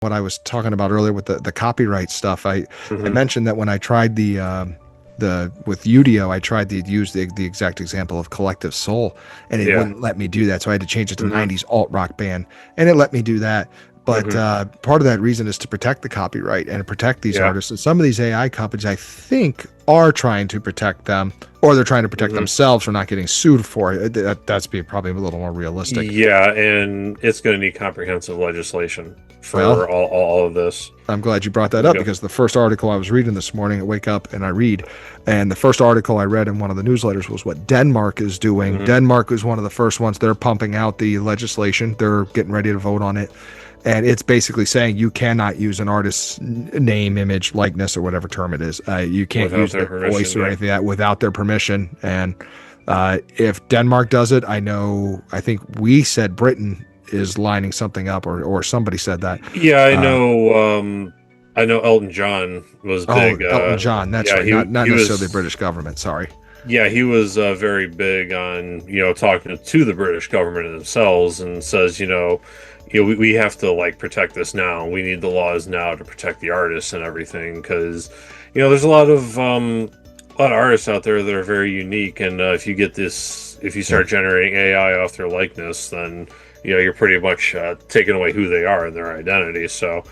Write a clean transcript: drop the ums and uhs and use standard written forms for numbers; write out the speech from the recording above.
what I was talking about earlier with the copyright stuff. I Hmm. mentioned that when I tried the with Udio, I tried to use the exact example of Collective Soul, and it Yeah. wouldn't let me do that. So I had to change it to Hmm. 90s alt rock band, and it let me do that. But Hmm. part of that reason is to protect the copyright and protect these Yeah. artists. And some of these AI companies, I think, are trying to protect them, or they're trying to protect Hmm. themselves from not getting sued for it. That's being probably a little more realistic. Yeah, and it's going to need comprehensive legislation Well, for all of this. I'm glad you brought that You up know. because the first article I was reading this morning, I wake up and I read, and the first article I read in one of the newsletters was what Denmark is doing. Hmm. Denmark is one of the first ones. They're pumping out the legislation. They're getting ready to vote on it. And it's basically saying you cannot use an artist's name, image, likeness, or whatever term it is. You can't Without use their their voice permission. or Yeah. anything like that without their permission. And if Denmark does it, I think we said Britain is lining something up, or somebody said that. Yeah, I Uh, know. I know Elton John was Oh, big. Elton John. That's Yeah, right. Not he necessarily the was. British government. Sorry. Yeah, he was very big on talking to the British government themselves, and says we have to like protect this now. We need the laws now to protect the artists and everything because there's a lot of artists out there that are very unique, and if you Yeah. start generating AI off their likeness, then you're pretty much taking away who they are and their identity. So